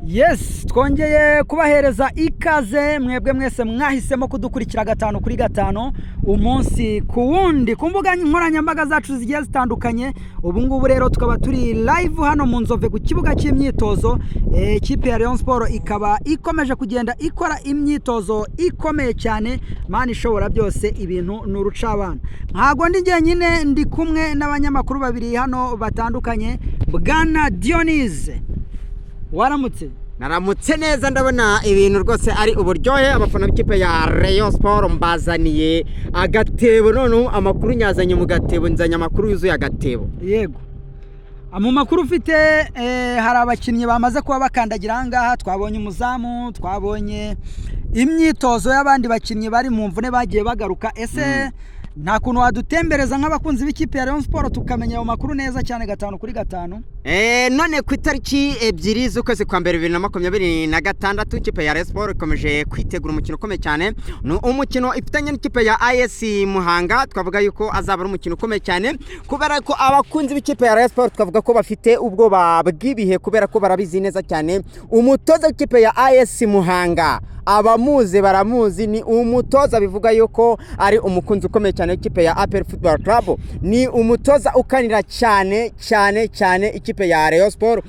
Yes, twongeye kubahereza ikaze mwebwe mwese mwahisemo kudukurikira 5 kuri 5 umunsi ku wundi ku mbuga nkoranyambaga zacu zigiye zitandukanye. Ubu ngubu rero tukaba turi live hano mu Nzove ku kibuga cy'imyitozo. Ikipe ya Rayon Sport ikaba ikomeje kugenda ikora imyitozo ikomeye cyane, mani ishobora byose ibintu n'urucabana. Ntago ndi nyine ndi kumwe n'abanyamakuru babiri hano batandukanye. Bwana Dionise, waramutse? Naramutse neza, ndabona ibintu rwose ari uburyohe. Abafana b'ikipe ya Rayon Sport mbazaniye agatebo, none amakuru nyazanye mu gatebo, nzanya amakuru yuzuye agatebo. Yego, mu makuru ufite hari abakinnyi bamaze kuba bakandagira ahangaha. Twabonye umuzamu, twabonye imyitozo y'abandi bakinnyi bari mu mvune bagiye bagaruka. Ese nta kuntu wadutembereza nk'abakunzi b'ikipe ya Rayon Sport tukamenya ayo makuru neza cyane 5 kuri 5? None ku itariki 2 z'ukwezi kwa mbere 2026 ikipe ya Rayon Sport ikomeje kwitegura umukino ukomeye cyane. Umukino ifitanye n'ikipe ya AS Muhanga. Twavuga yuko azaba ari umukino ukomeye cyane kubera ko abakunzi b'ikipe ya Rayon Sport twavuga ko bafite ubwoba bw'ibihe kubera ko barabizi neza cyane. Umutoza w'ikipe ya AS Muhanga abamuzi baramuzi, ni umutoza bivuga yuko ari umukunzi ukomeye cyane w'ikipe ya APR Football Club. Ni umutoza ukanira cyane ikipe ya Rayon Sport.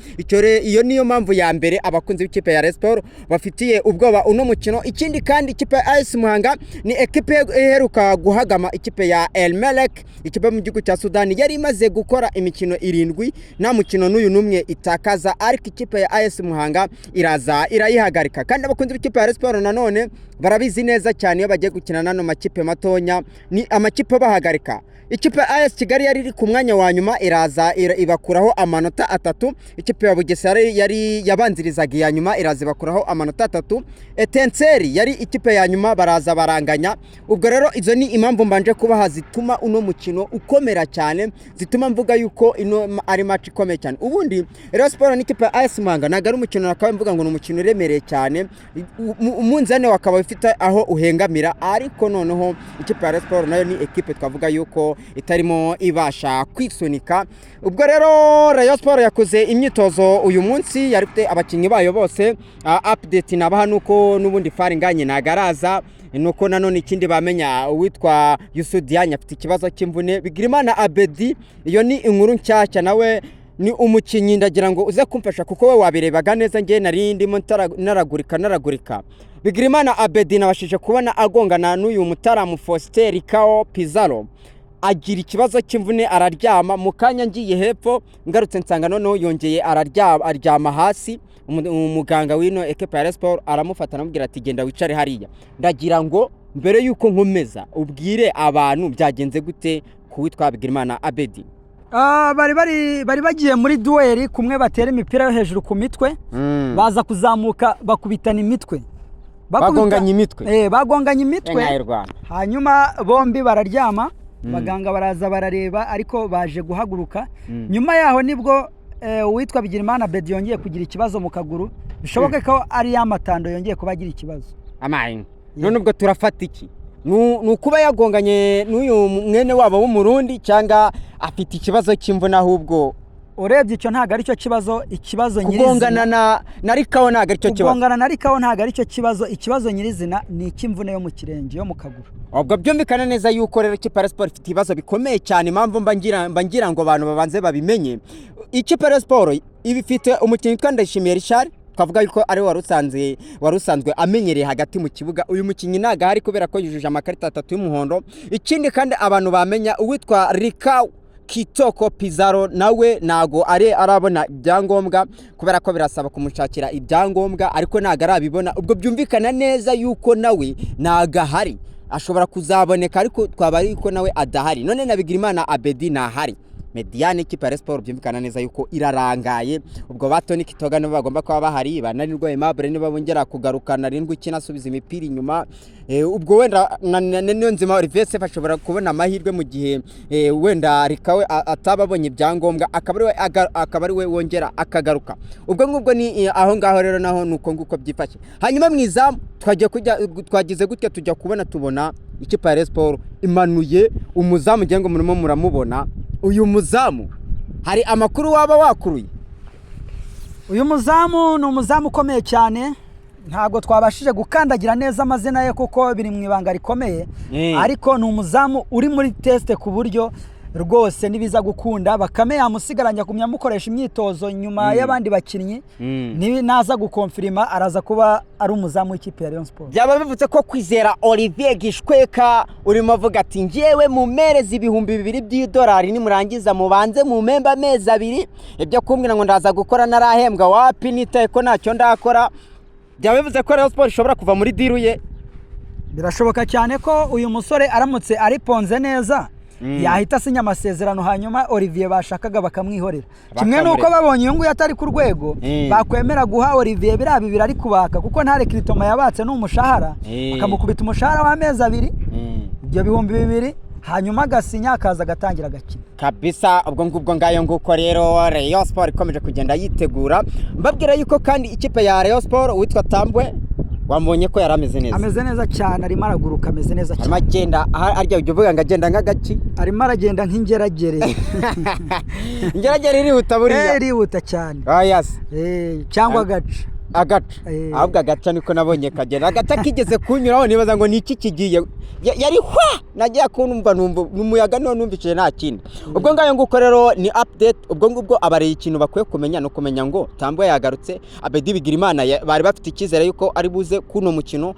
Iyo niyo mpamvu ya mbere abakunzi b'ikipe ya Rayon Sport bafitiye ubwoba uno mukino. Ikindi kandi ikipe ya AS Muhanga ni ekipe iheruka guhagama ikipe ya El Merreikh, ikipe mu gihugu cya Sudan, yari imaze gukora imikino 7 nta mukino n'uyu numwe itakaza, ariko ikipe ya AS Muhanga iraza irayihagarika. Kandi abakunzi b'ikipe ya Rayon Sport nanone barabizi neza cyane iyo bagiye gukina nano makipe matonya ni amakipe bahagarika. Ikipe ya AS Kigali yari iri ku mwanya wa nyuma iraza ibakuraho amanota 3. Ikipe ya Bugesera yari yabanzirizaga ya nyuma iraza ibakuraho amanota 3. Etenseri yari ikipe ya nyuma baraza baranganya. Ubwo rero izo ni impamvu mbanje kubaha zituma uno mukino ukomera cyane, zituma mvuga yuko ino ari match ikomeye cyane. Ubundi Rayon Sport n'ikipe ya AS Muhanga nagari umukino nakaba mvuga ngo ni umukino uremereye cyane, umunzane wakaba ufite aho uhengamira, ariko noneho ikipe ya Rayon Sport nayo ni ekipe twavuga yuko itarimo ibasha kwisunika. Ubwo rero Rayon Sport yakoze imyitozo uyu munsi, yarifite abakinnyi bayo bose. Update nabaha nuko nubundi Faringanye nagaraza, nuko nanone ikindi bamenya uwitwa Yusudianya afite ikibazo cy'imvune. Bigirimana Abedi iyo ni inkuru nshyashya, nawe ni umukinnyi ndagira ngo uze kumfasha kuko we wabirebaga neza, ngiye nari ndimo naragurika. Bigirimana Abedi nabashije kubona agongana n'uyu mutaramu Faustin Kao Pizarro, agira ikibazo cy'imvune araryama. Mu kanya ngiye hepfo ngarutse nsanga noneho yongeye aryama hasi. Umuganga wino ekipe ya Rayon Sport aramufata aramubwira ati genda wicare hariya. Ndagira ngo mbere yuko nkomeza ubwire abantu byagenze gute kuwitwa Bigirimana Abedi. Bari bagiye muri duel, kumwe batera imipira yo hejuru ku mitwe, baza kuzamuka bakubitana imitwe, bagonganye imitwe. Bagonganye imitwe, hanyuma bombi bararyama. Baganga baraza barareba, ariko baje guhaguruka. Nyuma yaho nibwo uwitwa Bigirimana Abedi yongeye kugira ikibazo mu kaguru, bishoboke ko ari yamatando yongeye kubagira ikibazo. None ubwo turafata iki? Nukuba yagonganye n'uyu mwene wabo w'umurundi cyangwa afite ikibazo cy'imvune? Ahubwo urebye icyo ntago ari cyo kibazo. Ikibazo nyirizina kugongana na Rikao ntago ari cyo kibazo. Kugongana na Rikao ntago ari cyo kibazo. Ikibazo nyirizina ni icy'imvune yo mu kirenge, yo mu kaguru. Ubwo byumvikana neza yuko rero ikipe ya Sport ifite ibibazo bikomeye cyane. Impamvu mbangira ngo abantu babanze babimenye, ikipe ya Sport ibifite umukinnyi witwa Ndayishimiye Richard, twavuga yuko ari warusanzwe amenyereye hagati mu kibuga. Uyu mukinnyi ntago hari kubera ko yujuje amakarita 3 y'umuhondo. Ikindi kandi abantu bamenya uwitwa Rikao Kitoko Pizarro nawe nago arabona ibyangombwa kubera ko birasaba kumushakira ibyangombwa, ariko nago arabibona. Ubwo byumvikana neza yuko nawe nagahari, ashobora kuzaboneka, ariko twabari yuko nawe adahari. None na Bigirimana Abedi nahari. Mediane ikipe ya Sport byumvikana neza yuko irarangaye. Ubwo Batoni Kitoga nabo bagomba kuba bahari, bananirwa Aimable niba bongera kugarukana arindwi kinasubiza imipira inyuma. Ubwo wenda niyo nzima Olivier Sefa ashobora kubona amahirwe mu gihe wenda Rikawe atababonye ibyangombwa, akaba ari we wongera akagaruka. Ubwo ngubwo ni aho ngaho rero naho nuko nguko byifashe. Hanyuma mwiza twagize gutya tujya tubona ikipe ya Sport imanuye umuzamu ngengo murimo muramubona. Uyu muzamu hari amakuru waba wakuruye? uyu muzamu ni umuzamu ukomeye cyane, ntabwo twabashije gukandagira neza amazina ye kuko biri mu ibanga rikomeye, ariko ni umuzamu uri muri teste ku buryo rwose nibiza gukunda Bakame yamusigaranya kumya mukoresha imyitozo nyuma y'abandi bakinnyi, nibi naza gukonfirima araza kuba ari umuzamu w'ikipe ya Rayon Sport. Byaba bivuze ko Kwizera Olivier Gishweka urimo avuga ati ngewe mu merezi ibihumbi 2 by'idolari nimurangiza mubanze mu memba amezi 2 ibyo kumbwira ngo ndaza gukora narahembwa wapi nitaye ko ntacyo ndakora. Byaba bivuze ko Rayon Sport ishobora kuva muri diru ye. Birashoboka cyane ko uyu musore aramutse ariponze neza yahita asinya amasezerano hanyuma Olivier bashakaga bakamwihorera. Kimwe nuko babonye inyungu yatari ku rwego bakwemera guha Olivier biriya ari kubaka kuko nta rekritoma yabatse n'umushahara, bakamukubita umushahara w'amezi 2 ibyo bihumbi 2 hanyuma agasinya akaza gatangira gakina kabisa. Ubwo ngubwo ngayo nguko rero Rayon Sport ikomeje kugenda yitegura. Mbabwira yuko kandi ikipe ya Rayon Sport witwa Tambwe wambonye ko yarameze neza. Ameze neza cyane, arimo araguruka, ameze neza cyane. Amagenda arya ujye uvuga ngo agenda nk'agaci. Arimo aragenda nk'ingeragere. Ingeragere irihuta buriya. Irihuta cyane. Yes. Cyangwa agaca. Agaca. Ahubwo agaca niko nabonye kagenda. Agaca kigeze kunyuraho nibaza ngo niki kigiye. Yari hwa nagiye kunumva n'umuyaga no numvise nta kindi. Ubwo ngayo nguko rero ni update. Ubwo ngubwo abareye ikintu bakwiye kumenya no kumenya ngo Tambwe yagarutse, Abedi Bigirimana bari bafite ikizere yuko ari buze kuno mukino.